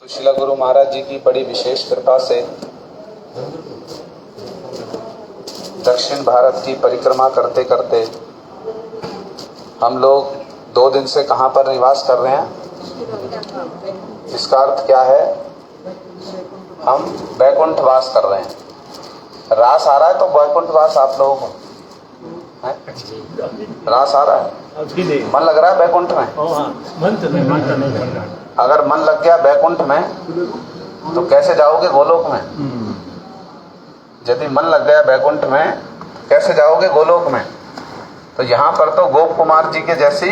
तो शिला गुरु महाराज जी की बड़ी विशेष कृपा से दक्षिण भारत की परिक्रमा करते करते हम लोग 2 दिन से कहाँ पर निवास कर रहे हैं? इसका अर्थ क्या है? हम वैकुंठ वास कर रहे हैं। रास आ रहा है तो वैकुंठ वास आप लोगों को है? रास आ रहा है? मन लग रहा है वैकुंठ में? अगर मन लग गया वैकुंठ में तो कैसे जाओगे गोलोक में? यदि मन लग गया वैकुंठ में कैसे जाओगे गोलोक में? तो यहाँ पर तो गोप कुमार जी के जैसी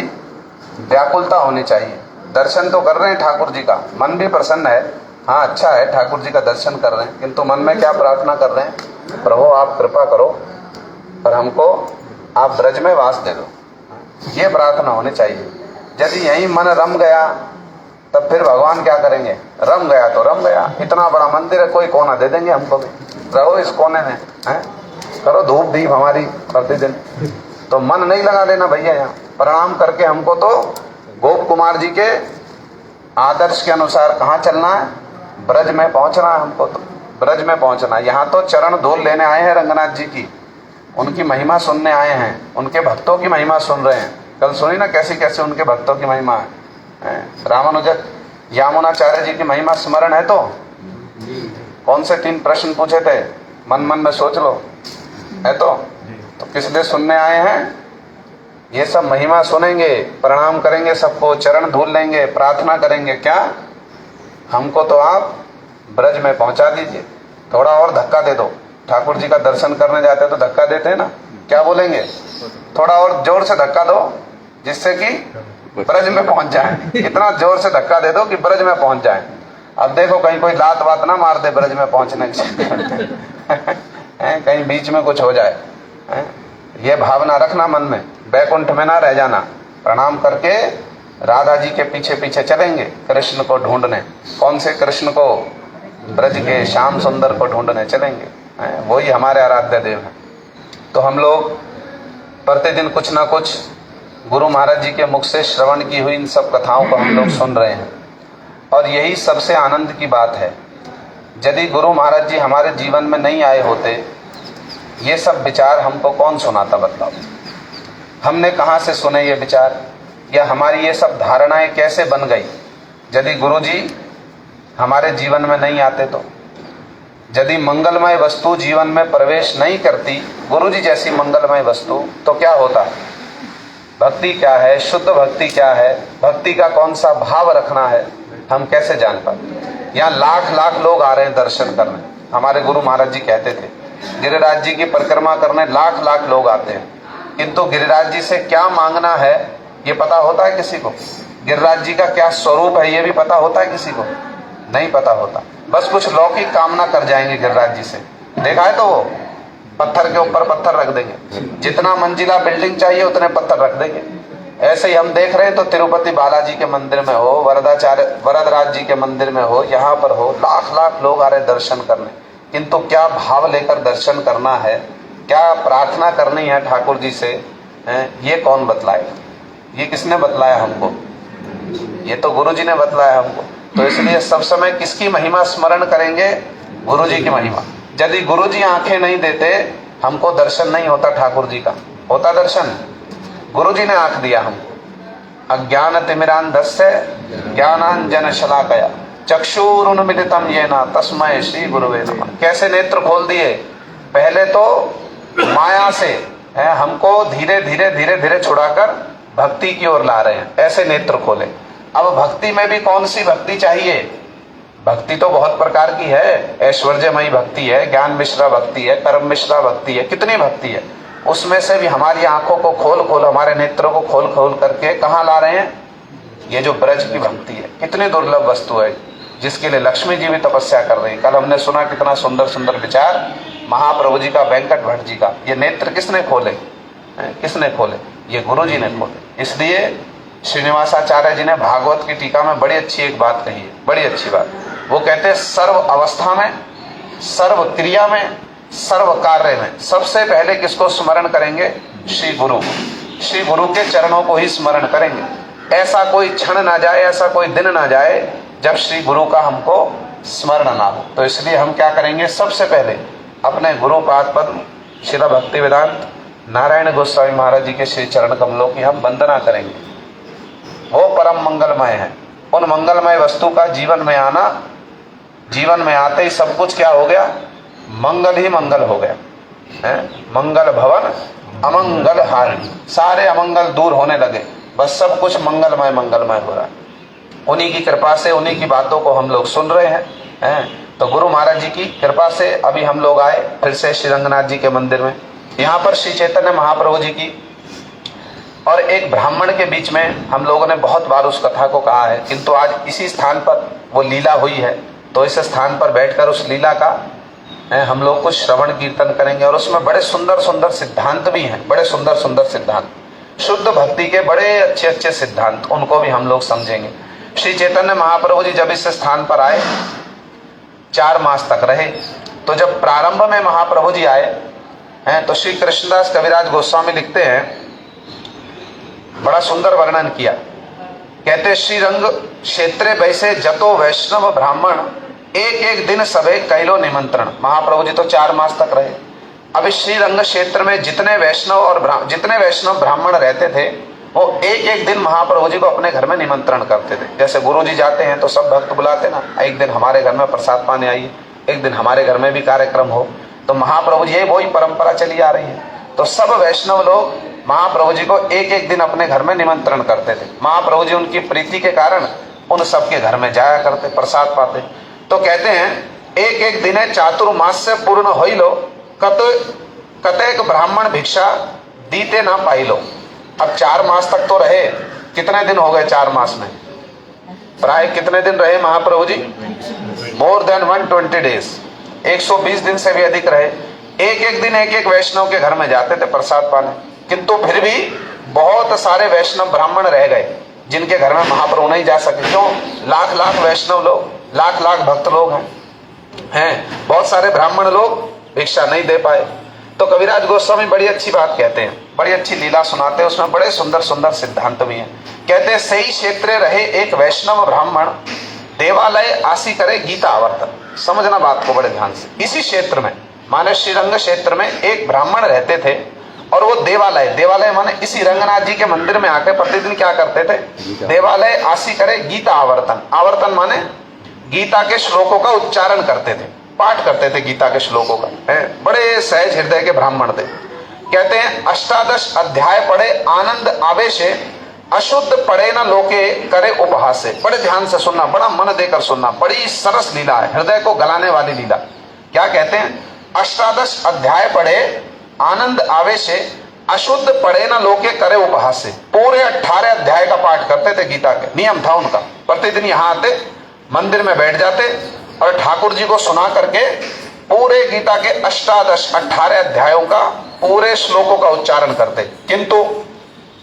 व्याकुलता होनी चाहिए। दर्शन तो कर रहे हैं ठाकुर जी का, मन भी प्रसन्न है। हाँ, अच्छा है, ठाकुर जी का दर्शन कर रहे हैं, किंतु मन में क्या प्रार्थना कर रहे हैं? प्रभु आप कृपा करो और हमको आप ब्रज में वास दे दो। ये प्रार्थना होनी चाहिए। यदि यही मन रम गया तब फिर भगवान क्या करेंगे? रम गया तो रम गया। इतना बड़ा मंदिर है, कोई कोना दे देंगे हमको भी, रहो इस कोने में, हैं? करो धूप दीप हमारी प्रतिदिन। तो मन नहीं लगा देना भैया। यहाँ प्रणाम करके हमको तो गोप कुमार जी के आदर्श के अनुसार कहाँ चलना है? ब्रज में पहुंचना है हमको। तो ब्रज में पहुंचना है। यहाँ तो चरण धूल लेने आए हैं रंगनाथ जी की, उनकी महिमा सुनने आए हैं, उनके भक्तों की महिमा सुन रहे हैं। कल सुनी ना कैसी कैसी उनके भक्तों की महिमा है। रामानुजन यामुनाचार्य जी की महिमा स्मरण है? तो कौन से 3 प्रश्न पूछे थे? मन मन में सोच लो, है तो किस लिए सुनने आए हैं? ये सब महिमा सुनेंगे, प्रणाम करेंगे, सबको चरण धूल लेंगे, प्रार्थना करेंगे। क्या हमको तो आप ब्रज में पहुंचा दीजिए, थोड़ा और धक्का दे दो। ठाकुर जी का दर्शन करने जाते तो धक्का देते हैं ना, क्या बोलेंगे? थोड़ा और जोर से धक्का दो जिससे कि ब्रज में पहुंच जाए। इतना जोर से धक्का दे दो कि ब्रज में पहुंच जाए। अब देखो कहीं कोई लात बात ना मार दे ब्रज में पहुंचने के कहीं बीच में कुछ हो जाए। ये भावना रखना मन में, बैकुंठ में ना रह जाना। प्रणाम करके राधा जी के पीछे पीछे चलेंगे कृष्ण को ढूंढने। कौन से कृष्ण को? ब्रज के श्याम सुंदर को ढूंढने चलेंगे। वही हमारे आराध्य देव हैं। तो हम लोग प्रतिदिन कुछ ना कुछ गुरु महाराज जी के मुख से श्रवण की हुई इन सब कथाओं को हम लोग सुन रहे हैं, और यही सबसे आनंद की बात है। यदि गुरु महाराज जी हमारे जीवन में नहीं आए होते, ये सब विचार हमको कौन सुनाता? बताओ, हमने कहाँ से सुने ये विचार, या हमारी ये सब धारणाएं कैसे बन गई? यदि गुरु जी हमारे जीवन में नहीं आते तो, यदि मंगलमय वस्तु जीवन में प्रवेश नहीं करती, गुरु जी जैसी मंगलमय वस्तु, तो क्या होता? भक्ति क्या है? शुद्ध भक्ति क्या है? भक्ति का कौन सा भाव रखना है, हम कैसे जान पाते? यहाँ लाख लाख लोग आ रहे हैं दर्शन करने। हमारे गुरु महाराज जी कहते थे गिरिराज जी की परिक्रमा करने लाख लाख लोग आते हैं, किंतु गिरिराज जी से क्या मांगना है ये पता होता है किसी को? गिरिराज जी का क्या स्वरूप है ये भी पता होता है किसी को? नहीं पता होता। बस कुछ लौकिक कामना कर जाएंगे गिरिराज जी से। देखा है तो वो पत्थर के ऊपर पत्थर रख देंगे, जितना मंजिला बिल्डिंग चाहिए उतने पत्थर रख देंगे। ऐसे ही हम देख रहे हैं तो तिरुपति बालाजी के मंदिर में हो, वरदराज जी के मंदिर में हो, यहाँ पर हो, लाख लाख लोग आ रहे दर्शन करने, किंतु क्या भाव लेकर दर्शन करना है, क्या प्रार्थना करनी है ठाकुर जी से, ये कौन बतलाएगा? ये किसने बतलाया हमको? ये तो गुरु जी ने बतलाया हमको। तो इसलिए सब समय किसकी महिमा स्मरण करेंगे? गुरु जी की महिमा। यदि गुरु जी आंखें नहीं देते हमको दर्शन नहीं होता ठाकुर जी का। होता दर्शन? गुरु जी ने आंख दिया हमको। अज्ञान तिमिरांधस्य ज्ञानांजन शलाकया चक्षुरुन्मीलितं येन तस्मै श्री गुरुवे नमः। कैसे नेत्र खोल दिए? पहले तो माया से हमको धीरे धीरे धीरे धीरे छुड़ाकर भक्ति की ओर ला रहे हैं, ऐसे नेत्र खोले। अब भक्ति में भी कौन सी भक्ति चाहिए? भक्ति तो बहुत प्रकार की है। ऐश्वर्यमयी भक्ति है, ज्ञान मिश्रा भक्ति है, कर्म मिश्रा भक्ति है, कितनी भक्ति है। उसमें से भी हमारी आंखों को खोल खोल, हमारे नेत्रों को खोल खोल करके कहाँ ला रहे हैं? ये जो ब्रज की भक्ति है, कितनी दुर्लभ वस्तु है, जिसके लिए लक्ष्मी जी भी तपस्या कर रही है। कल हमने सुना कितना सुंदर सुंदर विचार महाप्रभु जी का, वेंकट भट्ट जी का। ये नेत्र किसने खोले? किसने खोले? ये गुरु जी ने खोले। इसलिए श्रीनिवासाचार्य जी ने भागवत की टीका में बड़ी अच्छी एक बात कही है, बड़ी अच्छी बात। वो कहते हैं सर्व अवस्था में, सर्व क्रिया में, सर्व कार्य में सबसे पहले किसको स्मरण करेंगे? श्री गुरु। श्री गुरु के चरणों को ही स्मरण करेंगे। ऐसा कोई क्षण ना जाए, ऐसा कोई दिन ना जाए जब श्री गुरु का हमको स्मरण ना हो। तो इसलिए हम क्या करेंगे, सबसे पहले अपने गुरु पाद पद्म श्रील भक्ति वेदांत नारायण गोस्वामी महाराज जी के श्री चरण कमलों की हम वंदना करेंगे। वो परम मंगलमय है। उन मंगलमय वस्तु का जीवन में आना, जीवन में आते ही सब कुछ क्या हो गया, मंगल ही मंगल हो गया है। मंगल भवन अमंगल हारिणी, सारे अमंगल दूर होने लगे, बस सब कुछ मंगलमय मंगलमय हो रहा है। उन्हीं की कृपा से, उन्हीं की बातों को हम लोग सुन रहे हैं। तो गुरु महाराज जी की कृपा से अभी हम लोग आए फिर से श्री रंगनाथ जी के मंदिर में। यहाँ पर श्री चैतन्य महाप्रभु जी की और एक ब्राह्मण के बीच में हम लोगों ने बहुत बार उस कथा को कहा है, किंतु आज इसी स्थान पर वो लीला हुई है। तो इस स्थान पर बैठकर उस लीला का हम लोग कुछ श्रवण कीर्तन करेंगे। और उसमें बड़े सुंदर सुंदर सिद्धांत भी हैं, बड़े सुंदर सुंदर सिद्धांत, शुद्ध भक्ति के बड़े अच्छे अच्छे सिद्धांत, उनको भी हम लोग समझेंगे। श्री चैतन्य महाप्रभु जी जब इस स्थान पर आए 4 मास तक रहे। तो जब प्रारंभ में महाप्रभु जी आए हैं तो श्री कृष्णदास कविराज गोस्वामी लिखते हैं, बड़ा सुंदर वर्णन किया। कहते श्री रंग क्षेत्रे वैसे जतो वैष्णव ब्राह्मण एक एक दिन सबे कैलो निमंत्रण। महाप्रभु जी तो 4 मास तक रहे। अब इस श्री रंग क्षेत्र में जितने वैष्णव ब्राह्मण रहते थे वो एक एक दिन महाप्रभु जी को अपने घर में निमंत्रण करते थे। जैसे गुरु जी जाते हैं तो सब भक्त बुलाते ना, एक दिन हमारे घर में प्रसाद पाने आइए, एक दिन हमारे घर में भी कार्यक्रम हो। तो महाप्रभु जी, ये वही परंपरा चली आ रही है। तो सब वैष्णव लोग महाप्रभु जी को एक एक दिन अपने घर में निमंत्रण करते थे। महाप्रभु जी उनकी प्रीति के कारण उन सबके घर में जाया करते, प्रसाद पाते। तो कहते हैं एक एक दिन चातुर्मास से पूर्ण होई लो, कतेक ब्राह्मण भिक्षा दीते ना पाई लो। अब 4 मास तक तो रहे, कितने दिन हो गए 4 मास में, प्राय कितने दिन रहे Mahaprabhu ji, more than 120 days, 120 दिन से भी अधिक रहे। एक एक दिन एक एक वैष्णव के घर में जाते थे प्रसाद पाने। किंतु फिर भी बहुत सारे वैष्णव ब्राह्मण रह गए जिनके घर में महाप्रभु नहीं जा सके। क्यों? लाख लाख वैष्णव लोग, लाख लाख भक्त लोग हैं, बहुत सारे ब्राह्मण लोग भिक्षा नहीं दे पाए। तो कविराज गोस्वामी बड़ी अच्छी बात कहते हैं, बड़ी अच्छी लीला सुनाते हैं, उसमें बड़े सुंदर सुंदर सिद्धांत भी हैं। कहते हैं सही क्षेत्र रहे एक वैष्णव ब्राह्मण, देवालय आसी करे गीता आवर्तन। समझना बात को बड़े ध्यान से। इसी क्षेत्र में माने श्रीरंग क्षेत्र में एक ब्राह्मण रहते थे और वो देवालय माने इसी रंगनाथ जी के मंदिर में आकर प्रतिदिन क्या करते थे, देवालय आसी करे गीता आवर्तन। आवर्तन माने गीता के श्लोकों का उच्चारण करते थे, पाठ करते थे गीता के श्लोकों का। बड़े सहज हृदय के ब्राह्मण थे। कहते हैं 18 अध्याय पढ़े आनंद आवेशे, अशुद्ध पढ़े न लोके करे उपहासे। बड़े ध्यान से सुनना, बड़ा मन देकर सुनना, बड़ी सरस लीला है, हृदय को गलाने वाली लीला। क्या कहते हैं? 18 अध्याय पढ़े आनंद आवेशे, अशुद्ध पढ़े न लोके करे उपहासे। पूरे 18 अध्याय का पाठ करते थे गीता के, नियम था उनका। प्रतिदिन यहाँ आते, मंदिर में बैठ जाते और ठाकुर जी को सुना करके पूरे गीता के 18 अध्यायों का पूरे श्लोकों का उच्चारण करते। किंतु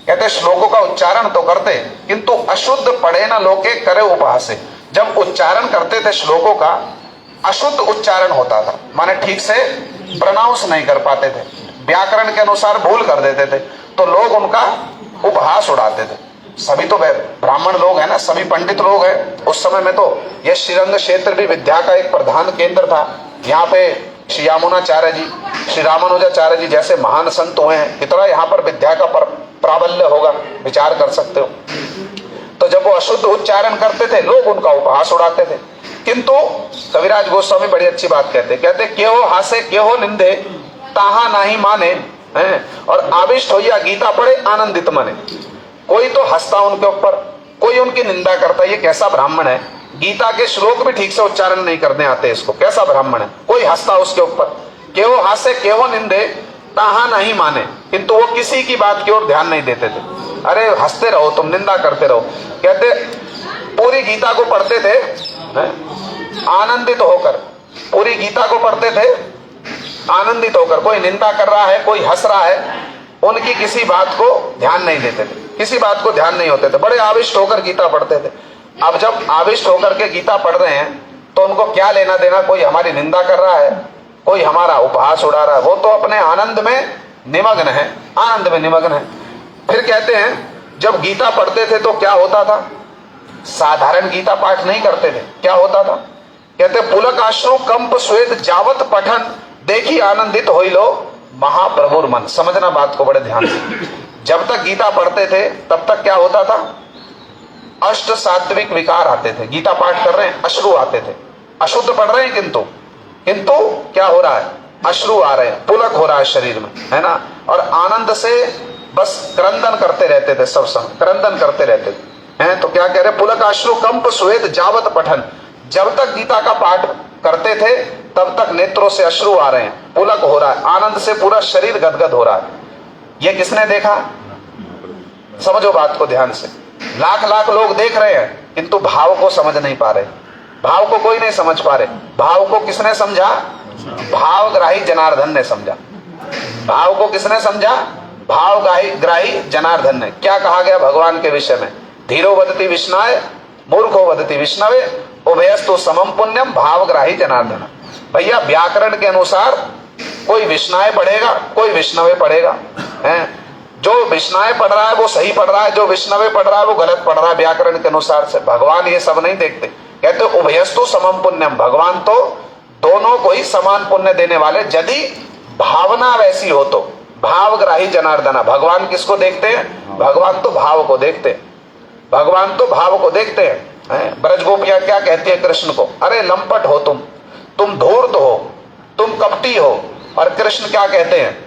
कहते श्लोकों का उच्चारण तो करते किंतु अशुद्ध पढ़े न लोके करे उपहासे। जब उच्चारण करते थे श्लोकों का, अशुद्ध उच्चारण होता था, माने ठीक से प्रोनाउंस नहीं कर पाते थे, व्याकरण के अनुसार भूल कर देते थे, तो लोग उनका उपहास उड़ाते थे। सभी तो ब्राह्मण लोग हैं ना, सभी पंडित लोग हैं। उस समय में तो यह श्रीरंग क्षेत्र भी विद्या का एक प्रधान केंद्र था। यहाँ पे श्री यामुनाचार्य जी, श्री रामानुजाचार्य जी जैसे महान संत हुए हैं, कितना यहाँ पर विद्या का प्राबल्य होगा, विचार कर सकते हो। तो जब वो अशुद्ध उच्चारण करते थे, लोग उनका उपहास उड़ाते थे। किंतु कविराज गोस्वामी बड़ी अच्छी बात कहते केहो हासे केहो निंदे, ताहा नाही माने, और आविष्ट होइया गीता पढ़े आनंदित मने। कोई तो हंसता उनके ऊपर, कोई उनकी निंदा करता, ये कैसा ब्राह्मण है, गीता के श्लोक भी ठीक से उच्चारण नहीं करने आते इसको, कैसा ब्राह्मण है। कोई हंसता उसके ऊपर, केहो हासे केहो निंदे, ताहा नहीं माने, किंतु वो किसी की बात की ओर ध्यान नहीं देते थे। अरे हंसते रहो, तुम निंदा करते रहो। कहते पूरी गीता को पढ़ते थे आनंदित होकर, पूरी गीता को पढ़ते थे आनंदित होकर। कोई निंदा कर रहा है, कोई हंस रहा है, उनकी किसी बात को ध्यान नहीं देते थे, किसी बात को ध्यान नहीं होते थे, बड़े आविष्ट होकर गीता पढ़ते थे। अब जब आविष्ट होकर के गीता पढ़ रहे हैं तो उनको क्या लेना देना, कोई हमारी निंदा कर रहा है, कोई हमारा उपहास उड़ा रहा है, वो तो अपने आनंद में निमग्न है, आनंद में निमग्न है। फिर कहते हैं जब गीता पढ़ते थे तो क्या होता था, साधारण गीता पाठ नहीं करते थे। क्या होता था? कहते पुलक आश्रु कंप स्वेद जावत पठन देखी आनंदित होई लो महाप्रभुर मन। समझना बात को बड़े ध्यान से। जब तक गीता पढ़ते थे तब तक क्या होता था? अष्ट सात्विक विकार आते थे। गीता पाठ कर रहे हैं, अश्रु आते थे। अशुद्ध पढ़ रहे हैं किंतु क्या हो रहा है? अश्रु आ रहे हैं, पुलक हो रहा है शरीर में, है ना। और आनंद से बस क्रंदन करते रहते थे, सब समय क्रंदन करते रहते थे, हैं। तो क्या कह रहे? पुलक आश्रु कंप स्वेद जावत पठन। जब तक गीता का पाठ करते थे तब तक नेत्रों से अश्रु आ रहे हैं, पुलक हो रहा है, आनंद से पूरा शरीर गदगद हो रहा है। ये किसने देखा? समझो बात को ध्यान से। लाख लाख लोग देख रहे हैं किंतु भाव को समझ नहीं पा रहे। भाव को कोई नहीं समझ पा रहे। भाव को किसने समझा? भावग्राही जनार्दन ने समझा। भाव को किसने समझा? भावग्राही जनार्दन ने। क्या कहा गया भगवान के विषय में? धीरो वदति विष्णाय मूर्खो वदति विष्णवे उभयस्तु समम पुण्यम भावग्राही जनार्दन। भैया व्याकरण के अनुसार कोई विष्णाय पढ़ेगा, कोई विष्णवे पढ़ेगा, हैं। जो विष्णाय पढ़ रहा है वो सही पढ़ रहा है, जो विष्णवे पढ़ रहा है वो गलत पढ़ रहा है व्याकरण के अनुसार से। भगवान ये सब नहीं देखते। कहते उभयस्तु समम पुण्यम, भगवान तो दोनों को ही समान पुण्य देने वाले। यदि भावना वैसी हो तो भावग्राही जनार्दना। भगवान किसको देखते हैं? भगवान तो भाव को देखते हैं। भगवान तो भाव को देखते हैं। ब्रज गोपियां क्या कहती है कृष्ण को? अरे लंपट हो तुम धूर्त हो, तुम कपटी हो। और कृष्ण क्या कहते हैं?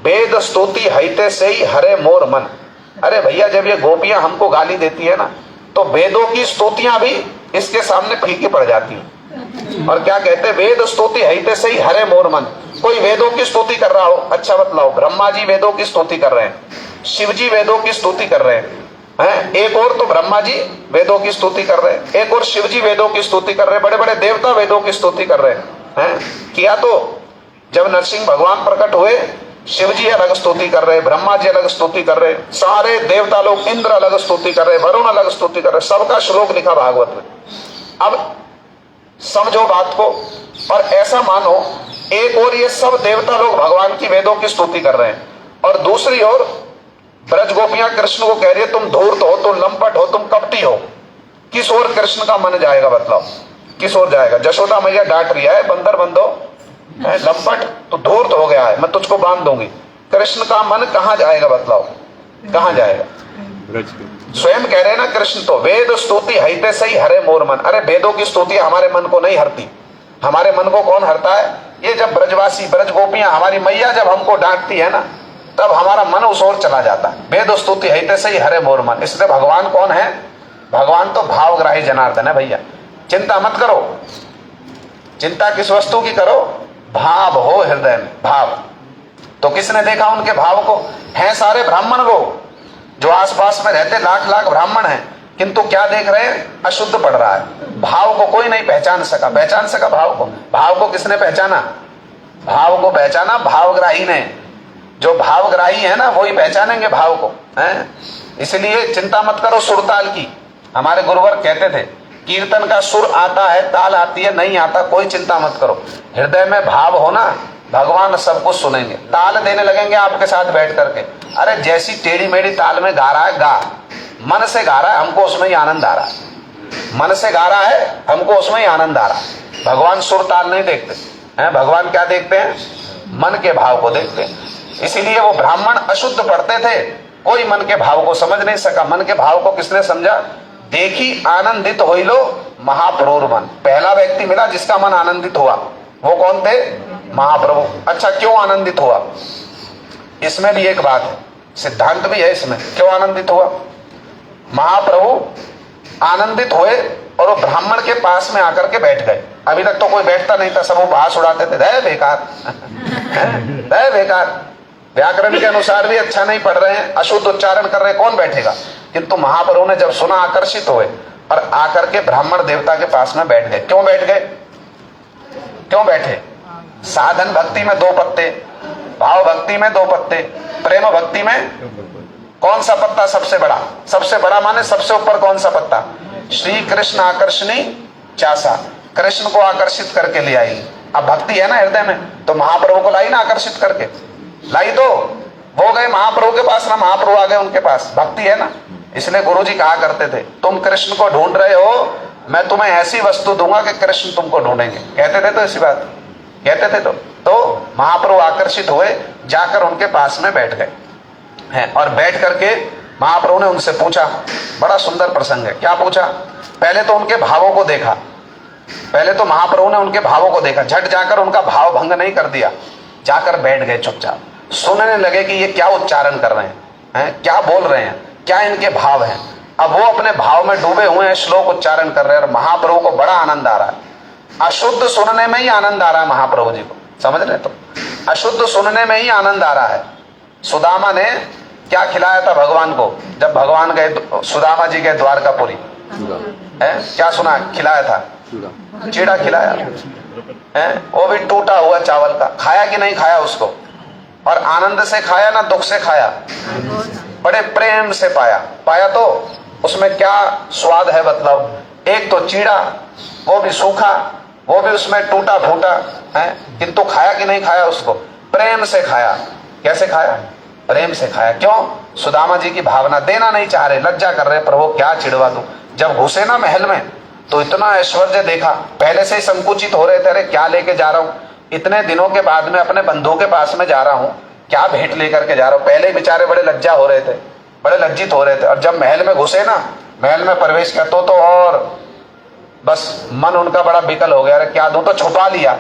वेद स्तुति हईते से ही हरे मोर मन। अरे भैया जब ये गोपियां हमको गाली देती है ना तो वेदों की स्तुतियां भी इसके सामने फीकी पड़ जाती हैं। और क्या कहते हैं? वेद स्तुति हईते से ही हरे मोर मन। कोई वेदों की स्तुति कर रहा हो, अच्छा बतलाओ। ब्रह्मा जी वेदों की स्तुति कर रहे हैं, शिव जी वेदों की स्तुति कर रहे हैं, एक और तो ब्रह्मा जी वेदों की स्तुति कर रहे हैं, एक और शिव जी वेदों की स्तुति कर रहे हैं, बड़े बड़े देवता वेदों की स्तुति कर रहे हैं। किया तो जब नरसिंह भगवान प्रकट हुए शिव जी अलग स्तुति कर रहे, ब्रह्मा जी अलग स्तुति कर रहे, सारे देवता लोग, इंद्र अलग स्तुति कर रहे, वरुण अलग स्तुति कर रहे, सबका श्लोक लिखा भागवत में। अब समझो बात को। और ऐसा मानो एक और ये सब देवता लोग भगवान की वेदों की स्तुति कर रहे हैं और दूसरी ओर ब्रज गोपियां कृष्ण को कह रही है तुम धूर्त हो, तुम लंपट हो, तुम कपटी हो। किस ओर कृष्ण का मन जाएगा बतलाओ? किस ओर जाएगा? जशोदा मैया डांट रही है, बंदर बंदो लंपट तो धूर्त हो गया है, मैं तुझको बांध दूंगी। कृष्ण का मन कहां जाएगा बतलाओ? कहां जाएगा? स्वयं कह रहे हैं ना कृष्ण तो, वेद स्तुति हईते सही हरे मोर मन। अरे वेदों की स्तुति हमारे मन को नहीं हरती। हमारे मन को कौन हरता है? ये जब ब्रजवासी ब्रज गोपियां हमारी मैया जब हमको डांटती है ना तब हमारा मन उस ओर चला जाता है। वेद स्तुति हईते सही हरे मोर मन। इसलिए भगवान कौन है? भगवान तो भावग्राही जनार्दन है भैया। चिंता मत करो। चिंता किस वस्तु की करो? भाव हो हृदय में, भाव। तो किसने देखा उनके भाव को? हैं सारे ब्राह्मण लोग जो आसपास में रहते, लाख लाख ब्राह्मण हैं, किंतु क्या देख रहे हैं? अशुद्ध पड़ रहा है। भाव को कोई नहीं पहचान सका। पहचान सका भाव को? भाव को किसने पहचाना? भाव को पहचाना भावग्राही ने। जो भावग्राही है ना वही पहचानेंगे भाव को, हैं। इसलिए चिंता मत करो सुरताल की। हमारे गुरुवर कहते थे कीर्तन का सुर आता है, ताल आती है, नहीं आता कोई चिंता मत करो। हृदय में भाव हो ना भगवान सब कुछ सुनेंगे। ताल देने लगेंगे आपके साथ बैठ करके। अरे जैसी टेढ़ी मेढ़ी ताल में गा रहा है गा, मन से गा रहा है, हमको उसमें ही आनंद आ रहा है। मन से गा रहा है, हमको उसमें ही आनंद आ रहा है। भगवान सुर ताल नहीं देखते हैं। भगवान क्या देखते हैं? मन के भाव को देखते हैं। इसीलिए वो ब्राह्मण अशुद्ध पढ़ते थे, कोई मन के भाव को समझ नहीं सका। मन के भाव को किसने समझा? देखी आनंदित होई लो महाप्रभुर मन। पहला व्यक्ति मिला जिसका मन आनंदित हुआ, वो कौन थे? महाप्रभु। अच्छा क्यों आनंदित हुआ? इसमें भी एक बात है, सिद्धांत भी है इसमें। क्यों आनंदित हुआ? महाप्रभु आनंदित हुए और वो ब्राह्मण के पास में आकर के बैठ गए। अभी तक तो कोई बैठता नहीं था, सब वो बास उड़ाते थे, दे बेकार दे बेकार, व्याकरण के अनुसार भी अच्छा नहीं पढ़ रहे हैं, अशुद्ध उच्चारण कर रहे हैं, कौन बैठेगा? किंतु महाप्रभु ने जब सुना आकर्षित हुए और आकर के ब्राह्मण देवता के पास में बैठ गए। क्यों बैठ गए? क्यों बैठे? साधन भक्ति में 2 पत्ते, भाव भक्ति में 2 पत्ते, प्रेम भक्ति में कौन सा पत्ता सबसे बड़ा? सबसे बड़ा माने सबसे ऊपर कौन सा पत्ता? श्री कृष्ण आकर्षणी चासा, कृष्ण को आकर्षित करके ले आई। अब भक्ति है ना हृदय में, तो महाप्रभु को लाई ना आकर्षित करके, लाई तो वो गए महाप्रभु के पास ना महाप्रभु आ गए उनके पास। भक्ति है ना, इसलिए गुरुजी कहा करते थे, तुम कृष्ण को ढूंढ रहे हो, मैं तुम्हें ऐसी वस्तु दूंगा कि कृष्ण तुमको ढूंढेंगे। कहते थे तो ऐसी बात कहते थे। तो महाप्रभु आकर्षित हुए, जाकर उनके पास में बैठ गए हैं, और बैठ करके महाप्रभु ने उनसे पूछा, बड़ा सुंदर प्रसंग है। क्या पूछा? पहले तो उनके भावों को देखा, पहले तो महाप्रभु ने उनके भावों को देखा, झट जाकर उनका भाव भंग नहीं कर दिया, जाकर बैठ गए चुपचाप, सुनने लगे कि ये क्या उच्चारण कर रहे हैं, क्या बोल रहे हैं, क्या इनके भाव हैं। अब वो अपने भाव में डूबे हुए हैं, श्लोक उच्चारण कर रहे हैं, और महाप्रभु को बड़ा आनंद आ रहा है। अशुद्ध सुनने में ही आनंद आ रहा है महाप्रभु जी को, समझ रहे? तो अशुद्ध सुनने में ही आनंद आ रहा है। सुदामा ने क्या खिलाया था भगवान को? जब भगवान गए, सुदामा जी गए द्वारकापुरी, क्या सुना खिलाया था? चीड़ा खिलाया है, वो भी टूटा हुआ चावल का। खाया कि नहीं खाया उसको? और आनंद से खाया ना दुख से खाया? बड़े प्रेम से पाया तो उसमें क्या स्वाद है बतलाओ? एक तो चीड़ा, वो भी सूखा, वो भी उसमें टूटा फूटा है, किंतु खाया कि नहीं खाया उसको? प्रेम से खाया। कैसे खाया? प्रेम से खाया। क्यों? सुदामा जी की भावना, देना नहीं चाह रहे, लज्जा कर रहे, प्रभु क्या चिड़वा दूं। जब घुसे ना महल में तो इतना ऐश्वर्य देखा, पहले से ही संकुचित हो रहे थे, अरे क्या लेके जा रहा हूं, इतने दिनों के बाद में अपने बंधु के पास में जा रहा हूं, क्या भेंट लेकर के जा रहा हूं। पहले ही बेचारे बड़े लज्जा हो रहे थे, बड़े लज्जित हो रहे थे, और जब महल में घुसे ना, महल में प्रवेश किया तो और बस मन उनका बड़ा विकल हो गया, अरे क्या दूं। तो छुपा लिया,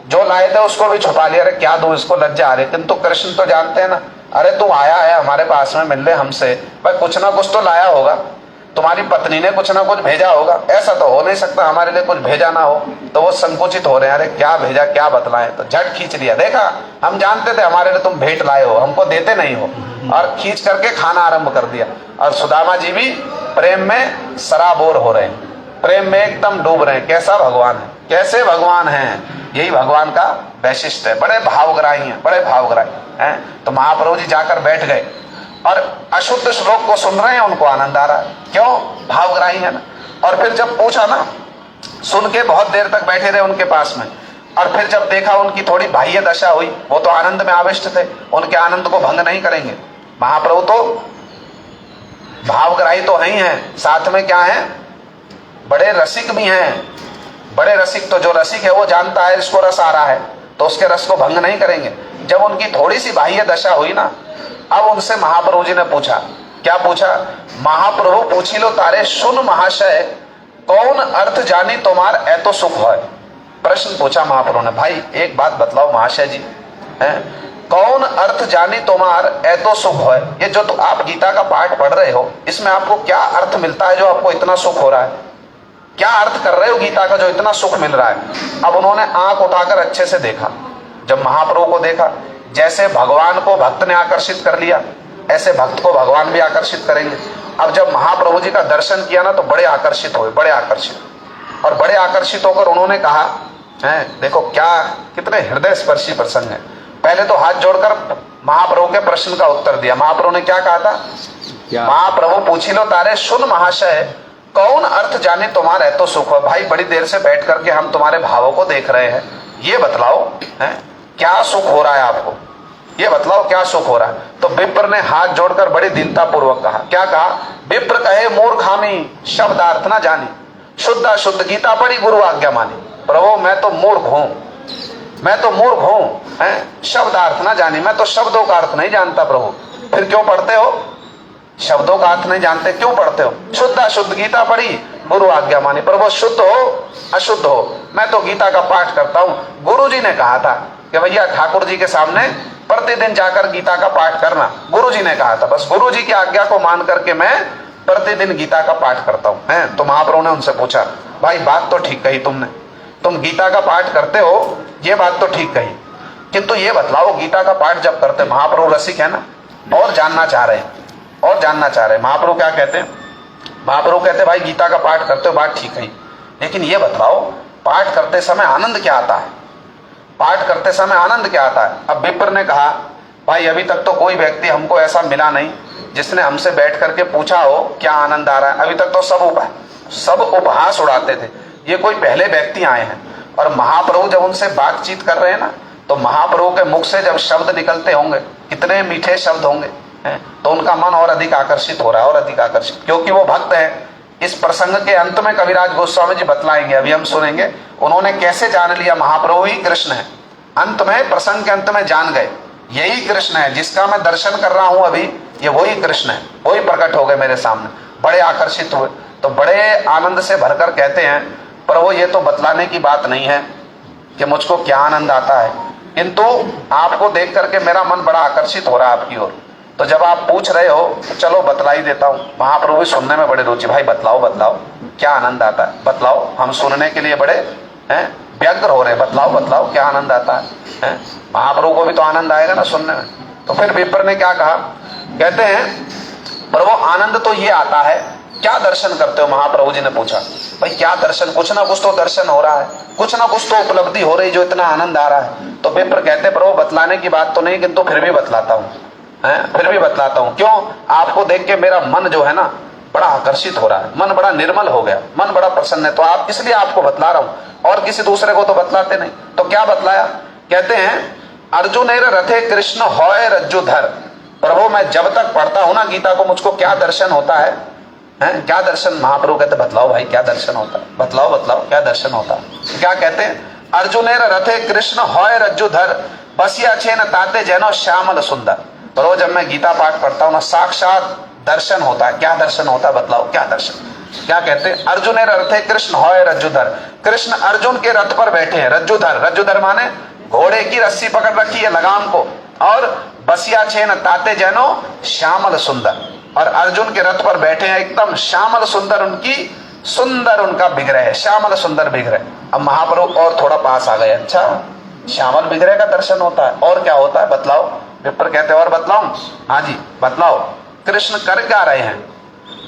जो लाए थे उसको भी छुपा लिया, अरे क्या दूं इसको, लज्जा आ रही। किंतु कृष्ण तो जानते हैं ना, अरे तू आया है हमारे पास में मिलने हमसे, भाई कुछ ना कुछ तो लाया होगा, तुम्हारी पत्नी ने कुछ ना कुछ भेजा होगा, ऐसा तो हो नहीं सकता हमारे लिए कुछ भेजा ना हो। तो वो संकुचित हो रहे हैं, अरे क्या भेजा, क्या बतलाएं। तो झट खींच लिया, देखा हम जानते थे हमारे लिए तुम भेंट लाए हो, हमको देते नहीं हो, और खींच करके खाना आरंभ कर दिया। और सुदामा जी भी प्रेम में सराबोर हो रहे हैं, प्रेम में एकदम डूब रहे हैं। कैसा भगवान है, कैसे भगवान हैं, यही भगवान का वैशिष्ट है। बड़े भावग्राही हैं, बड़े भावग्राही हैं। तो महाप्रभु जी जाकर बैठ गए और अशुद्ध श्लोक को सुन रहे हैं, उनको आनंद आ रहा है। क्यों? भावग्राही है ना। और फिर जब पूछा ना, सुन के बहुत देर तक बैठे रहे उनके पास में, और फिर जब देखा उनकी थोड़ी बाह्य दशा हुई, वो तो आनंद में आविष्ट थे, उनके आनंद को भंग नहीं करेंगे। महाप्रभु तो भावग्राही तो है ही हैं, साथ में क्या है, बड़े रसिक भी हैं। बड़े रसिक, तो जो रसिक है वो जानता है इसको रस आ रहा है, तो उसके रस को भंग नहीं करेंगे। जब उनकी थोड़ी सी बाह्य दशा हुई ना, अब उनसे महाप्रभु जी ने पूछा, क्या पूछा? महाप्रभु पूछी लो तारे सुन महाशय, कौन अर्थ जानी तुम्हार ऐतो सुख है। प्रश्न पूछा महाप्रभु ने, भाई एक बात बतलाओ महाशय जी, कौन अर्थ जानी तुम्हार ऐतो सुख है। ये जो तो आप गीता का पाठ पढ़ रहे हो, इसमें आपको क्या अर्थ मिलता है जो आपको इतना सुख हो रहा है? क्या अर्थ कर रहे हो गीता का जो इतना सुख मिल रहा है? अब उन्होंने आंख उठाकर अच्छे से देखा। जब महाप्रभु को देखा, जैसे भगवान को भक्त ने आकर्षित कर लिया, ऐसे भक्त को भगवान भी आकर्षित करेंगे। अब जब महाप्रभु जी का दर्शन किया ना, तो बड़े आकर्षित हुए, बड़े आकर्षित, और बड़े आकर्षित होकर उन्होंने कहा, देखो क्या कितने हृदय स्पर्शी प्रसंग है। पहले तो हाथ जोड़कर महाप्रभु के प्रश्न का उत्तर दिया। महाप्रभु ने क्या कहा था? महाप्रभु पूछी लो तारे सुन महाशय, कौन अर्थ जाने तुम्हारा है तो सुख हो। भाई बड़ी देर से बैठ करके हम तुम्हारे भावों को देख रहे हैं, ये बतलाओ क्या सुख हो रहा है आपको, ये बतलाओ क्या सुख हो रहा है। तो विप्र ने हाथ जोड़कर बड़ी दीनता पूर्वक कहा, क्या कहा? विप्र कहे मूर्खामी शब्दार्थ ना जानी, शुद्ध अशुद्ध गीता पढ़ी गुरु आज्ञा मानी। प्रभु मैं तो मूर्ख हूं, मैं तो मूर्ख हूं, शब्दार्थ ना जानी, मैं तो शब्दों का अर्थ नहीं जानता। प्रभु फिर क्यों पढ़ते हो? शब्दों का अर्थ नहीं जानते, क्यों पढ़ते हो? शुद्ध अशुद्ध गीता पढ़ी गुरु आज्ञा मानी। प्रभु शुद्ध हो अशुद्ध हो, मैं तो गीता का पाठ करता हूं। गुरु जी ने कहा था कि भैया ठाकुर जी के सामने प्रतिदिन जाकर गीता का पाठ करना, गुरु जी ने कहा था। बस गुरु जी की आज्ञा को मान करके मैं प्रतिदिन गीता का पाठ करता हूं। तो महाप्रभु ने उनसे पूछा, भाई बात तो ठीक कही तुमने, तुम गीता का पाठ करते हो, ये बात तो ठीक कही, किंतु ये बतलाओ गीता का पाठ जब करते, महाप्रभु रसिक है ना, और जानना चाह रहे हैं, और जानना चाह रहे हैं। महाप्रभु क्या कहते हैं? महाप्रभु कहते हैं भाई गीता का पाठ करते हो, बात ठीक है, लेकिन ये बताओ पाठ करते समय आनंद क्या आता है? पाठ करते समय आनंद क्या आता है? अब विप्र ने कहा, भाई अभी तक तो कोई व्यक्ति हमको ऐसा मिला नहीं जिसने हमसे बैठ करके पूछा हो क्या आनंद आ रहा है। अभी तक तो सब उपहास उड़ाते थे, ये कोई पहले व्यक्ति आए हैं। और महाप्रभु जब उनसे बातचीत कर रहे हैं ना, तो महाप्रभु के मुख से जब शब्द निकलते होंगे, कितने मीठे शब्द होंगे, है, तो उनका मन और अधिक आकर्षित हो रहा है, और अधिक आकर्षित, क्योंकि वो भक्त है। इस प्रसंग के अंत में कविराज गोस्वामी जी बतलाएंगे, अभी हम सुनेंगे उन्होंने कैसे जान लिया महाप्रभु ही कृष्ण है। अंत में, प्रसंग के अंत में जान गए यही कृष्ण है, जिसका मैं दर्शन कर रहा हूं अभी, ये वही कृष्ण है, वही प्रकट हो गए मेरे सामने। बड़े आकर्षित हुए, तो बड़े आनंद से भरकर कहते हैं, प्रभु ये तो बतलाने की बात नहीं है कि मुझको क्या आनंद आता है, किंतु आपको देख करके मेरा मन बड़ा आकर्षित हो रहा है आपकी ओर। तो जब आप पूछ रहे हो तो चलो बतला ही देता हूँ। महाप्रभु भी सुनने में बड़े रुचि, भाई बतलाओ बतलाओ क्या आनंद आता है, बतलाओ, हम सुनने के लिए बड़े हैं व्यग्र हो रहे, बतलाओ बतलाओ क्या आनंद आता है। महाप्रभु को भी तो आनंद आएगा ना सुनने में। तो फिर विप्र ने क्या कहा, कहते हैं प्रभु आनंद तो ये आता है, क्या दर्शन करते हो। महाप्रभु जी ने पूछा, भाई क्या दर्शन, कुछ ना कुछ तो दर्शन हो रहा है, कुछ ना कुछ तो उपलब्धि हो रही जो इतना आनंद आ रहा है। तो विप्र कहते प्रभु बतलाने की बात तो नहीं, किंतु फिर भी बतलाता हूँ, फिर भी बतलाता हूँ। क्यों, आपको देख के मेरा मन जो है ना बड़ा आकर्षित हो रहा है, मन बड़ा निर्मल हो गया, मन बड़ा प्रसन्न है, तो आप इसलिए आपको बतला रहा हूँ, और किसी दूसरे को तो बतलाते नहीं। तो क्या बतलाया, कहते हैं अर्जुन रथे कृष्ण होय रज्जुधर। प्रभु मैं जब तक पढ़ता हूं ना गीता को, मुझको क्या दर्शन होता है, क्या दर्शन। महाप्रभु कहते बतलाओ भाई क्या दर्शन होता है, बतलाओ बतलाओ क्या दर्शन होता है। क्या कहते हैं, अर्जुन रथे कृष्ण होय रज्जुधर बसिया छेन ताते जैनो श्यामल सुंदर। प्रभु जब मैं गीता पाठ पढ़ता हूं ना, साक्षात दर्शन होता है। क्या दर्शन होता है, बतलाओ क्या दर्शन। क्या कहते हैं, अर्जुन रथे कृष्ण होय रज्जुधर। कृष्ण अर्जुन के रथ पर बैठे हैं, रज्जुधर, रज्जुधर माने घोड़े की रस्सी पकड़ रखी है लगाम को, और बसिया छेन ताते जैनो श्यामल सुंदर, और अर्जुन के रथ पर बैठे हैं एकदम श्यामल सुंदर, उनकी सुंदर उनका विग्रह है, श्यामल सुंदर विग्रह। अब महाप्रभु और थोड़ा पास आ गए, अच्छा श्यामल विग्रह का दर्शन होता है, और क्या होता है बतलाओ। विप्र कहते और बतलाऊं, हाँ जी बतलाओ। कृष्ण कर क्या रहे हैं,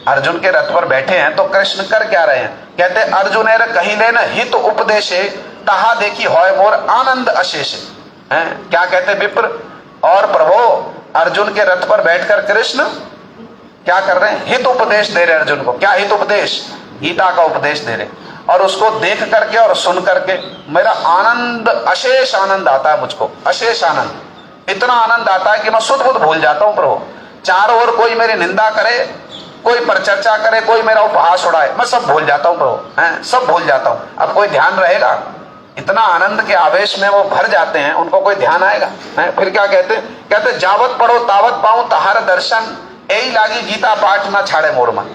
अर्जुन के रथ पर बैठे हैं तो कृष्ण कर क्या रहे हैं। कहते अर्जुन कहीं लेन हित उपदेशे तहा देखी होय मोर आनंद अशेष। क्या कहते विप्र, और प्रभु अर्जुन के रथ पर बैठकर कृष्ण क्या कर रहे हैं, हित उपदेश दे रहे अर्जुन को। क्या हित उपदेश, गीता का उपदेश दे रहे, और उसको देख करके और सुन करके मेरा आनंद, अशेष आनंद आता है मुझको, अशेष आनंद, इतना आनंद आता है कि मैं सुध बुध भूल जाता हूं प्रभु। चारों ओर कोई मेरी निंदा करे, कोई परचर्चा करे, कोई मेरा उपहास उड़ाए, मैं सब भूल जाता हूं प्रभु, सब भूल जाता हूं। अब कोई ध्यान रहेगा, इतना आनंद के आवेश में वो भर जाते हैं, उनको कोई ध्यान आएगा। फिर क्या कहते, कहते जावत पढ़ो तावत पाऊं तहार दर्शन, यही लागी गीता पाठ ना छाड़े मोर मन।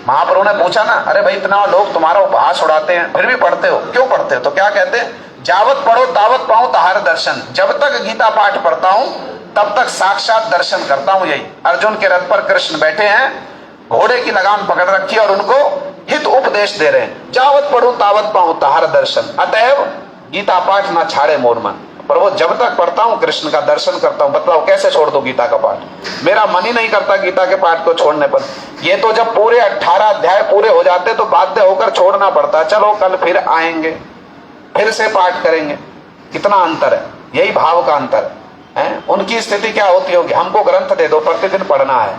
महाप्रभु ने पूछा ना, अरे भाई इतना लोग तुम्हारा उपहास उड़ाते हैं फिर भी पढ़ते हो, क्यों पढ़ते हो। तो क्या कहते, जावत पढ़ो तावत पाऊं तहार दर्शन, जब तक गीता पाठ पढ़ता हूं तब तक साक्षात दर्शन करता हूं। यही अर्जुन के रथ पर कृष्ण बैठे हैं, घोड़े की लगाम पकड़ रखी है और उनको हित उपदेश दे रहे हैं। जावत पढ़ूं तावत पाऊं तहार दर्शन, अतएव गीता पाठ ना छाड़े मोर मन। प्रभु जब तक पढ़ता हूं कृष्ण का दर्शन करता हूं, बताओ कैसे छोड़ दो गीता का पाठ। मेरा मन ही नहीं करता गीता के पाठ को छोड़ने पर। ये तो जब पूरे 18 अध्याय पूरे हो जाते तो बाध्य होकर छोड़ना पड़ता, चलो कल फिर आएंगे, फिर से पाठ करेंगे। कितना अंतर है, यही भाव का अंतर है। उनकी स्थिति क्या होती होगी, हमको ग्रंथ दे दो प्रतिदिन पढ़ना है,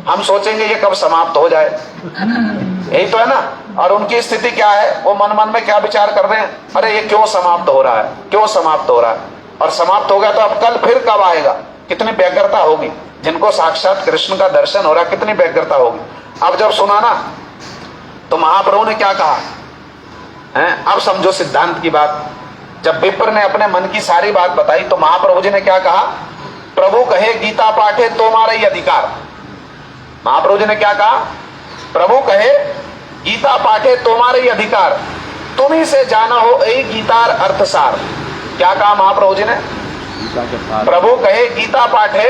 हम सोचेंगे ये कब समाप्त हो जाए, यही तो है ना। और उनकी स्थिति क्या है, वो मन मन में क्या विचार कर रहे हैं, अरे ये क्यों समाप्त हो रहा है, क्यों समाप्त हो रहा है, और समाप्त हो गया तो अब कल फिर कब आएगा। कितनी व्यग्रता होगी जिनको साक्षात कृष्ण का दर्शन हो रहा है, कितनी व्यग्रता होगी। अब जब सुना ना तो महाप्रभु ने क्या कहा, अब समझो सिद्धांत की बात। जब विप्र ने अपने मन की सारी बात बताई तो महाप्रभु जी ने क्या कहा, प्रभु कहे गीता पाठे तुम्हारा ही अधिकार। महाप्रभु जी ने क्या कहा, प्रभु कहे गीता पाठे तुम्हारा ही अधिकार, तुम ही से जाना हो यही गीतार अर्थसार। क्या कहा महाप्रभु जी ने, प्रभु कहे गीता पाठे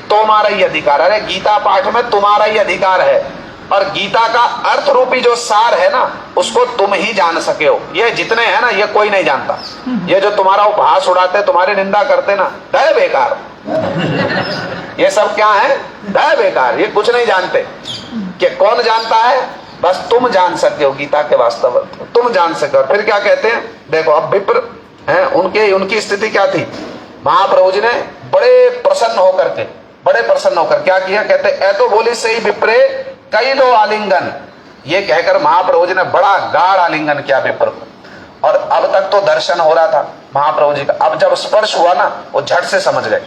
तुम्हारा ही अधिकार। अरे गीता पाठ में तुम्हारा ही अधिकार है, और गीता का अर्थ रूपी जो सार है ना उसको तुम ही जान सके हो। ये जितने हैं ना ये कोई नहीं जानता। ये जो तुम्हारा उपहास उड़ाते, तुम्हारी निंदा करते ना, दय बेकार। ये सब क्या है, दय बेकार। ये कुछ नहीं जानते। कि कौन जानता है, बस तुम जान सकते हो गीता के वास्तव तुम जान सके हो। फिर क्या कहते हैं, देखो अब विप्र हैं, उनकी स्थिति क्या थी। महाप्रभु जी ने बड़े प्रसन्न होकर क्या किया, कहते ऐतो बोली से ही विप्रे कई लो आलिंगन। ये कहकर महाप्रभु जी ने बड़ा गाढ़ आलिंगन किया विप्र को। और अब तक तो दर्शन हो रहा था महाप्रभु जी का, अब जब स्पर्श हुआ ना वो झट से समझ गए।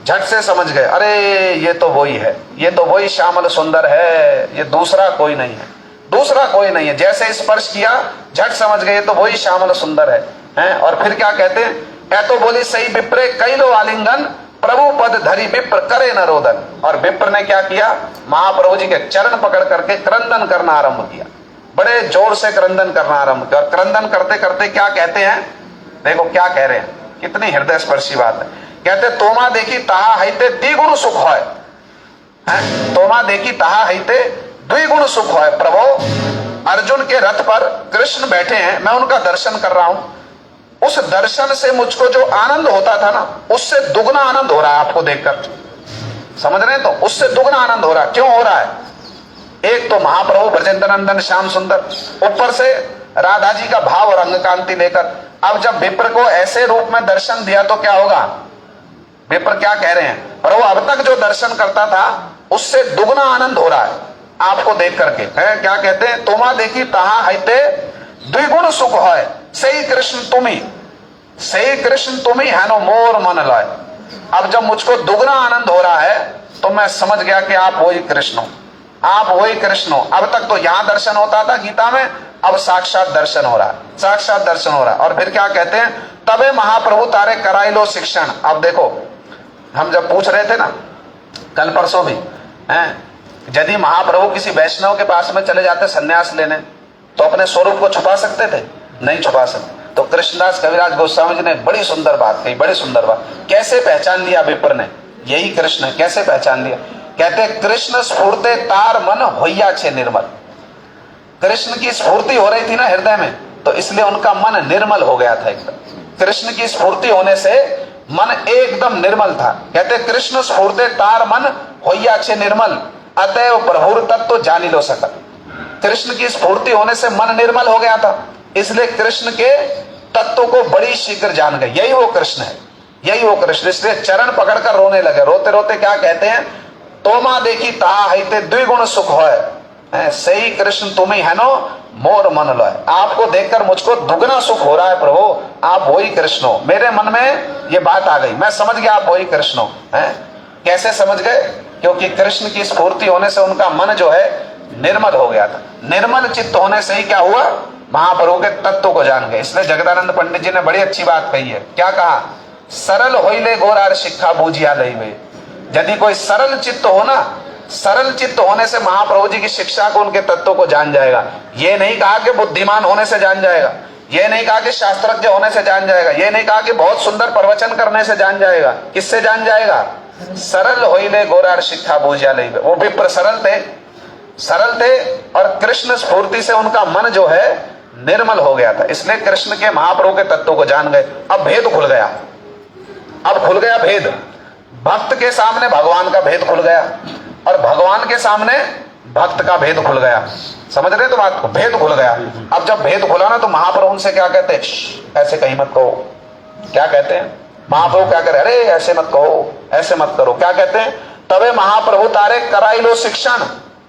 झट से समझ गए, अरे ये तो वही है, ये तो वही श्यामल सुंदर है, ये दूसरा कोई नहीं है, दूसरा कोई नहीं है। जैसे स्पर्श किया झट समझ गए तो वही श्यामल सुंदर है। और फिर क्या कहते हैं, ऐ तो बोली सही विप्रे कई लो आलिंगन, प्रभु पद धरी विप्र करे न रोदन। और विप्र ने क्या किया, महाप्रभु जी के चरण पकड़ करके क्रंदन करना आरंभ किया, बड़े जोर से क्रंदन करना आरंभ किया। और क्रंदन करते करते क्या कहते हैं, देखो क्या कह रहे हैं, कितनी हृदय स्पर्शी बात है। कहते तोमा देखी तहा हईते द्विगुण सुख होय, तोमा देखी तहा हईते द्विगुण सुख होय। प्रभु अर्जुन के रथ पर कृष्ण बैठे हैं, मैं उनका दर्शन कर रहा हूं, उस दर्शन से मुझको जो आनंद होता था ना, उससे दुगना आनंद हो रहा है आपको देखकर, समझ रहे हैं? तो उससे दुगना आनंद हो रहा है। क्यों हो रहा है? एक तो महाप्रभु ब्रजेंद्र नंदन श्याम सुंदर, ऊपर से राधा जी का भाव और अंग कांति लेकर। अब जब विप्र को ऐसे रूप में दर्शन दिया तो क्या होगा, विप्र क्या कह रहे हैं, प्रभु अब तक जो दर्शन करता था उससे दुगना आनंद हो रहा है आपको देख करके। है क्या कहते हैं, तोमा देखी तहा हईते द्विगुण सुख है, सही कृष्ण तुम्ही, सही कृष्ण तुम्ही है नो मोर मन लय। अब जब मुझको दुगना आनंद हो रहा है तो मैं समझ गया कि आप वही कृष्ण हो, आप वही कृष्ण हो। अब तक तो यहां दर्शन होता था गीता में, अब साक्षात दर्शन हो रहा है, साक्षात दर्शन हो रहा है। और फिर क्या कहते हैं, तबे महाप्रभु तारे कराई लो शिक्षण। अब देखो, हम जब पूछ रहे थे ना कल परसों भी, यदि महाप्रभु किसी वैष्णव के पास में चले जाते सन्यास लेने तो अपने स्वरूप को छुपा सकते थे? नहीं छुपा सकते। तो कृष्णदास कविराज गोस्वामी जी ने बड़ी सुंदर बात कही, बड़ी सुंदर बात। कैसे पहचान लिया विप्र ने, यही कृष्ण है, कैसे पहचान लिया? कहते कृष्ण स्फूर्ते तार मन होइया छे निर्मल। कृष्ण की स्फूर्ति हो रही थी ना हृदय में, तो इसलिए उनका मन निर्मल हो गया था एकदम। कृष्ण की स्फूर्ति होने से मन एकदम निर्मल था। कहते कृष्ण स्फूर्ते तार मन होइया छे निर्मल, अतएव प्रभुर तत्व जानी लो सकल। कृष्ण की स्फूर्ति होने से मन निर्मल हो गया था, इसलिए कृष्ण के तत्व को बड़ी शीघ्र जान गए। यही वो कृष्ण है, यही वो कृष्ण। इसलिए चरण पकड़कर रोने लगे। रोते रोते क्या कहते हैं, तोमा देखी तहा हईते द्विगुण सुख होय, सही कृष्ण तुम्ही है नो मोर मन लय। आपको देखकर मुझको दुगना सुख हो रहा है प्रभु, आप वही कृष्ण हो। मेरे मन में ये बात आ गई, मैं समझ गया आप वही कृष्ण हो। कैसे समझ गए? क्योंकि कृष्ण की स्फूर्ति होने से उनका मन जो है निर्मल हो गया था। निर्मल चित्त होने से ही क्या हुआ, महाप्रभु के तत्व को जान गए। इसलिए जगदानंद पंडित जी ने बड़ी अच्छी बात कही है। क्या कहा, सरल होइले गोरार शिक्षा बूझिया लइबे। यदि कोई सरल चित्त हो ना, सरल चित्त होने से महाप्रभु जी की शिक्षा को, उनके तत्व को जान जाएगा। ये नहीं कहा कि बुद्धिमान होने से जान जाएगा, ये नहीं कहा कि शास्त्रज्ञ होने से जान जाएगा, ये नहीं कहा कि बहुत सुंदर प्रवचन करने से जान जाएगा। किससे जान जाएगा? सरल होइले गोरार शिक्षा बूझिया लइबे। वो विप्र सरल थे, सरल थे, और कृष्ण स्फूर्ति से उनका मन जो है निर्मल हो गया था। इसलिए कृष्ण के, महाप्रभु के तत्व को जान गए। अब भेद खुल गया, अब खुल गया भेद। भक्त के सामने भगवान का भेद खुल गया, और भगवान के सामने भक्त का भेद खुल गया। समझ रहे तो बात को, भेद खुल गया। अब जब भेद खुला ना तो महाप्रभु उनसे क्या कहते हैं, ऐसे कहीं मत कहो। क्या कहते हैं महाप्रभु, क्या करे, अरे ऐसे मत कहो, ऐसे मत करो। क्या कहते हैं, तबे महाप्रभु तारे कराई लो शिक्षण,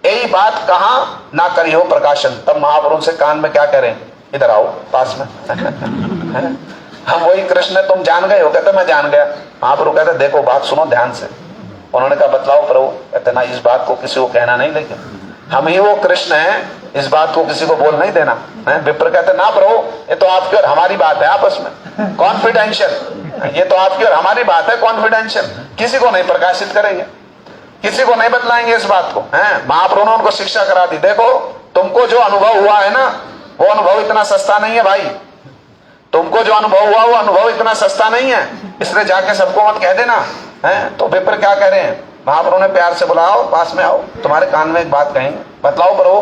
यही बात कहा ना करी हो प्रकाशन। तब महाप्रभु से कान में क्या कह रहे हैं, इधर आओ पास में हम वही कृष्ण है, तुम जान गए हो? कहते मैं जान गया। महाप्रभु कहते देखो बात सुनो ध्यान से। उन्होंने कहा बतलाओ प्रभु। कहते ना, इस बात को किसी को कहना नहीं, लेकिन हम ही वो कृष्ण हैं, इस बात को किसी को बोल नहीं देना। विप्र कहते ना प्रभु, ये तो आपकी और हमारी बात है आपस में, कॉन्फिडेंशियल, ये तो आपकी और हमारी बात है कॉन्फिडेंशियल, किसी को नहीं प्रकाशित करेंगे, किसी को नहीं बतलाएंगे इस बात को। महाप्रभु ने उनको शिक्षा करा दी, देखो तुमको जो अनुभव हुआ है ना, वो अनुभव इतना सस्ता नहीं है भाई। तुमको जो अनुभव हुआ वो अनुभव इतना सस्ता नहीं है, इसलिए जाके सबको मत कह देना। तो विप्र क्या कह रहे हैं, महाप्रभु ने प्यार से बुलाओ, पास में आओ, तुम्हारे कान में एक बात कहेंगे, बतलाओ प्रभु।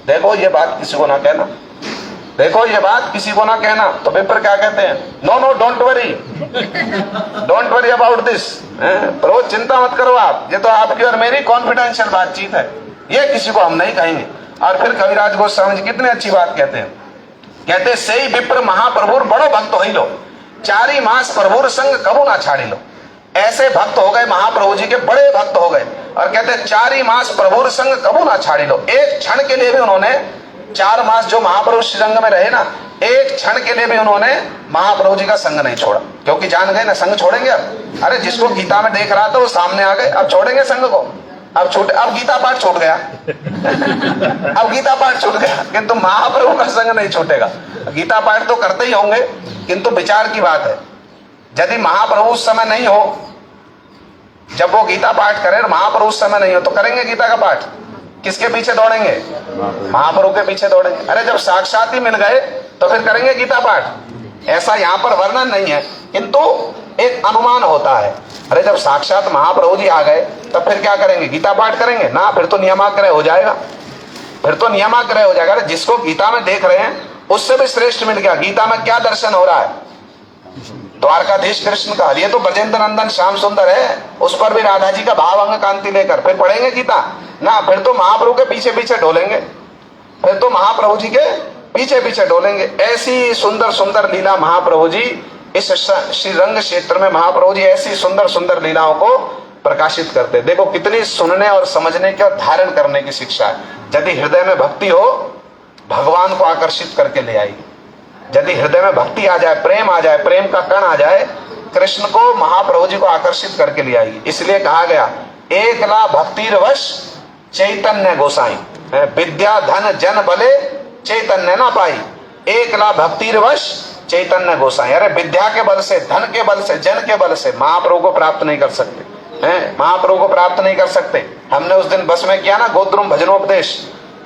देखो ये बात किसी को ना कहना, देखो ये बात किसी को ना कहना। तो विप्र क्या कहते हैं, no no don't worry, don't worry about this. प्रभु चिंता मत करो आप, ये तो आपकी और मेरी कॉन्फिडेंशियल बातचीत है, ये किसी को हम नहीं कहेंगे। और फिर कविराज गोस्वामी जी कितनी अच्छी बात कहते हैं, कहते सही विप्र महाप्रभुर बड़ो भक्त हो लो, चारी मास प्रभुर संग कबू ना छाड़ी लो। ऐसे भक्त हो गए महाप्रभु जी के, बड़े भक्त हो गए। और कहते चारी मास प्रभुर संग कबू ना छाड़ी लो। एक क्षण के लिए भी उन्होंने, 4 मास जो महाप्रभु श्रीरंग में रहे ना, एक क्षण के लिए भी उन्होंने महाप्रभु जी का संग नहीं छोड़ा। क्योंकि जान गए ना संग छोड़ेंगे अब। अरे जिसको गीता में देख रहा था वो सामने आ गए, अब छोड़ेंगे संग को? अब छूट, अब गीता पाठ छूट गया अब गीता पाठ छूट गया, किंतु महाप्रभु का संग नहीं छूटेगा। गीता पाठ तो करते ही होंगे, किंतु विचार की बात है, यदि महाप्रभु उस समय नहीं हो, जब वो गीता पाठ करे, महाप्रभु उस समय नहीं हो, तो करेंगे गीता का पाठ? किसके पीछे दौड़ेंगे? महाप्रभु के पीछे दौड़ेंगे। अरे जब साक्षात ही मिल गए तो फिर करेंगे गीता पाठ। ऐसा यहाँ पर वर्णन नहीं है, किंतु एक अनुमान होता है। अरे जब साक्षात महाप्रभु जी आ गए तब फिर क्या करेंगे? गीता पाठ करेंगे ना? फिर तो नियमाग्रह हो जाएगा, फिर तो नियमाग्रह हो जाएगा। जिसको गीता में देख रहे हैं उससे भी श्रेष्ठ मिल गया। गीता में क्या दर्शन हो रहा है? द्वारकाधीश कृष्ण का। ये तो ब्रजेंद्र नंदन श्याम सुंदर है, उस पर भी राधा जी का भाव अंग कांति लेकर फिर पढ़ेंगे गीता ना? फिर तो महाप्रभु के पीछे पीछे डोलेंगे, फिर तो महाप्रभु जी के पीछे पीछे डोलेंगे। ऐसी सुंदर सुंदर लीला महाप्रभु जी इस श्री रंग क्षेत्र में, महाप्रभु जी ऐसी सुंदर सुंदर लीलाओं को प्रकाशित करते। देखो कितनी सुनने और समझने की और धारण करने की शिक्षा है। यदि हृदय में भक्ति हो, भगवान को आकर्षित करके ले आएगी। यदि हृदय में भक्ति आ जाए, प्रेम आ जाए, प्रेम का कण आ जाए, कृष्ण को, महाप्रभु जी को आकर्षित करके ले आएगी। इसलिए कहा गया एकला भक्तिरवश चैतन्य गोसाई, विद्या धन जन बले चैतन्य ना पाई, एकला भक्तिरवश चैतन्य गोसाई। अरे विद्या के बल से, धन के बल से, जन के बल से महाप्रभु को प्राप्त नहीं कर सकते हैं, महाप्रभु को प्राप्त नहीं कर सकते। हमने उस दिन बस में किया ना गोद्रुम भजनोपदेश,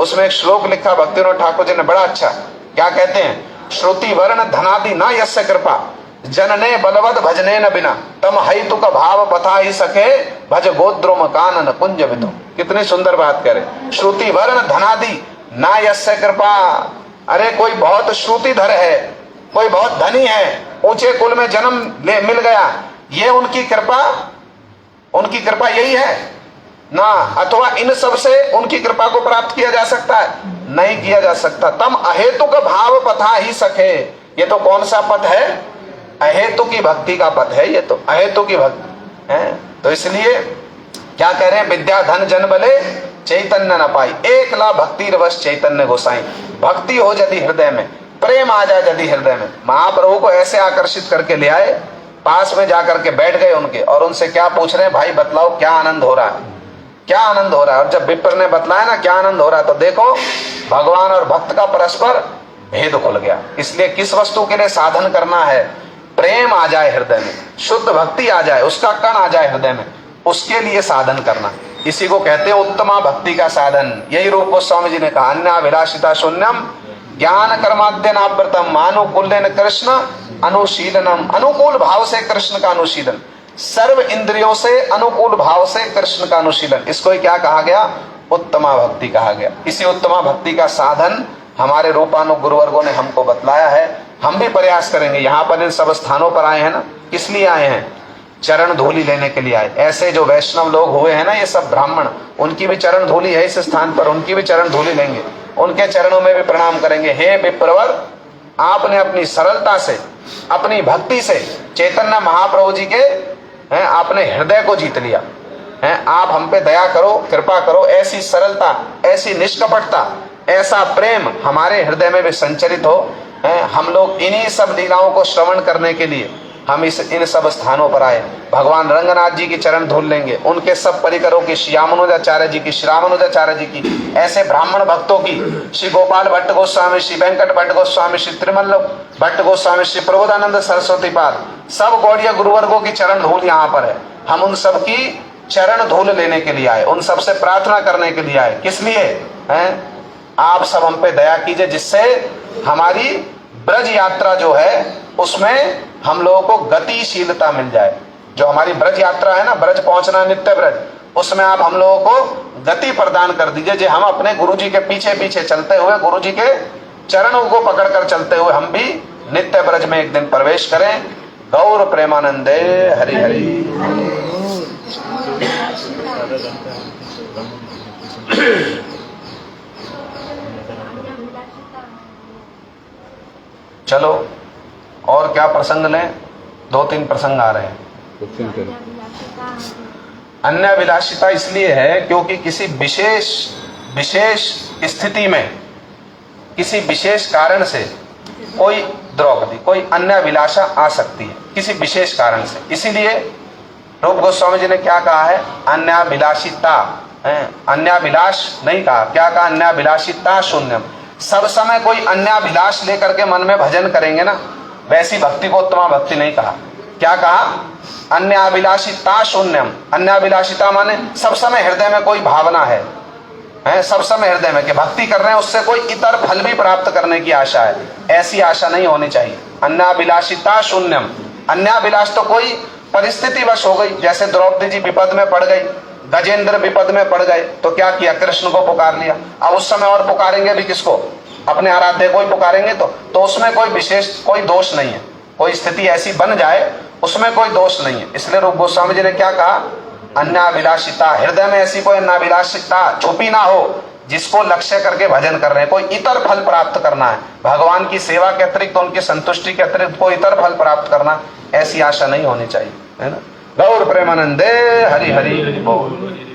उसमें एक श्लोक लिखा भक्तिविनोद ठाकुर जी ने, बड़ा अच्छा। क्या कहते हैं? श्रुति वर्ण धनादि ना यस्य कृपा, जनने बलवद भजने न बिना, तम हेतु का भाव बता ही सके, भज गोद्रुम कानन कुंज बितु। कितनी सुंदर बात करे। श्रुति वर्ण धनादि ना यस्य कृपा। अरे कोई बहुत श्रुतिधर है, कोई बहुत धनी है, ऊंचे कुल में जन्म मिल गया, ये उनकी कृपा यही है ना? अथवा इन सब से उनकी कृपा को प्राप्त किया जा सकता है? नहीं किया जा सकता। तम अहेतु का भाव पथा ही सके। ये तो कौन सा पथ है? अहेतु की भक्ति का पथ है। ये तो अहेतु की भक्ति है। तो इसलिए क्या कह रहे हैं? विद्या धन जन बले चैतन्य न पाई, एकला भक्ति रवश चैतन्य गोसाई। भक्ति हो यदि हृदय में, प्रेम आ जाए यदि हृदय में, महाप्रभु को ऐसे आकर्षित करके ले आए, पास में जाकर के बैठ गए उनके, और उनसे क्या पूछ रहे हैं? भाई बतलाओ क्या आनंद हो रहा है, क्या आनंद हो रहा है? और जब विप्र ने बतलाया ना क्या आनंद हो रहा है, तो देखो भगवान और भक्त का परस्पर भेद खुल गया। इसलिए किस वस्तु के लिए साधन करना है? प्रेम आ जाए हृदय में, शुद्ध भक्ति आ जाए, उसका कण आ जाए हृदय में, उसके लिए साधन करना। इसी को कहते हैं उत्तमा भक्ति का साधन। यही रूप गोस्वामी जी ने कहा, अन्याभिलाषिता शून्यम ज्ञान कर्माद्य नाव्रतम मानुकूल्यन कृष्ण अनुशीलनम। अनुकूल भाव से कृष्ण का अनुशीलन, सर्व इंद्रियों से अनुकूल भाव से कृष्ण का अनुशीलन, इसको ही क्या कहा गया? उत्तमा भक्ति कहा गया। इसी उत्तमा भक्ति का साधन हमारे रूपानु गुरुवर्गों ने हमको बतलाया है। हम भी प्रयास करेंगे। यहाँ पर इन सब स्थानों पर आए हैं ना, किस लिए आए हैं? चरण धूलि लेने के लिए आए। ऐसे जो वैष्णव लोग हुए हैं ना, ये सब ब्राह्मण, उनकी भी चरण धूलि है इस स्थान पर, उनकी भी चरण धूलि लेंगे, उनके चरणों में भी प्रणाम करेंगे। हे विप्रवर, आपने अपनी सरलता से, अपनी भक्ति से चैतन्य महाप्रभु जी के आपने हृदय को जीत लिया है। आप हम पे दया करो, कृपा करो, ऐसी सरलता, ऐसी निष्कपटता, ऐसा प्रेम हमारे हृदय में भी संचरित हो। हम लोग इन्हीं सब लीलाओं को श्रवण करने के लिए हम इन सब स्थानों पर आए। भगवान रंगनाथ जी की चरण धूल लेंगे, उनके सब परिकरों की, श्री रामानुजाचार्य जी की, श्री रामानुजाचार्य जी की, ऐसे ब्राह्मण भक्तों की, श्री गोपाल भट्ट गोस्वामी, श्री वेंकट भट्ट गोस्वामी, श्री त्रिमल्ल भट्ट गोस्वामी, श्री प्रबोधानंद सरस्वती पाद, सब गौड़ीय गुरुवर्गों की चरण धूल यहाँ पर है। हम उन सब की चरण धूल लेने के लिए आए, उन सबसे प्रार्थना करने के लिए आए। किस लिए हैं? आप सब हम पे दया कीजिए, जिससे हमारी ब्रज यात्रा जो है उसमें हम लोगों को गतिशीलता मिल जाए। जो हमारी ब्रज यात्रा है ना, ब्रज पहुंचना, नित्य ब्रज, उसमें आप हम लोगों को गति प्रदान कर दीजिए। जो हम अपने गुरु जी के पीछे पीछे चलते हुए, गुरु जी के चरणों को पकड़कर चलते हुए हम भी नित्य ब्रज में एक दिन प्रवेश करें। गौर प्रेमानंदे हरि हरि। चलो और क्या प्रसंग लें? 2-3 प्रसंग आ रहे हैं। अन्य विलासिता इसलिए है क्योंकि किसी विशेष स्थिति में, किसी विशेष कारण से कोई द्रौपदी, कोई अन्य अभिलाषा आ सकती है किसी विशेष कारण से। इसीलिए रूप गोस्वामी जी ने क्या कहा है, अन्याभिलाषिता, अन्याभिलाष नहीं कहा, क्या कहा, अन्याभिलाषिता शून्यम। सब समय कोई अन्याभिलाष लेकर के मन में भजन करेंगे ना, वैसी भक्ति को उत्तमा भक्ति नहीं कहा। क्या कहा, अन्याभिलाषिता शून्यम। अन्याभिलाषिता माने सब समय हृदय में कोई भावना है, सब समय हृदय में कि भक्ति कर रहे हैं, उससे कोई इतर फल भी प्राप्त करने की आशा है, ऐसी आशा नहीं होनी चाहिए। अन्याभिलाषिता शून्यम। अन्याभिलाष तो कोई परिस्थिति वश हो गई, जैसे द्रौपदी जी विपद में पड़ गई, गजेंद्र विपद में पड़ गए, तो क्या किया, कृष्ण को पुकार लिया। अब उस समय और पुकारेंगे भी किसको, अपने आराध्य को ही पुकारेंगे, तो उसमें कोई विशेष कोई दोष नहीं है। कोई स्थिति ऐसी बन जाए उसमें कोई दोष नहीं है। इसलिए रूप गोस्वामी जी ने क्या कहा, अन्याभिलाषिता, हृदय में ऐसी कोई अन्याभिलाषिता छुपी ना हो, जिसको लक्ष्य करके भजन कर रहे हैं, कोई इतर फल प्राप्त करना है, भगवान की सेवा के अतिरिक्त, उनकी संतुष्टि के अतिरिक्त कोई इतर फल प्राप्त करना, ऐसी आशा नहीं होनी चाहिए, है ना। गौर प्रेमानंदे हरि हरि बोल।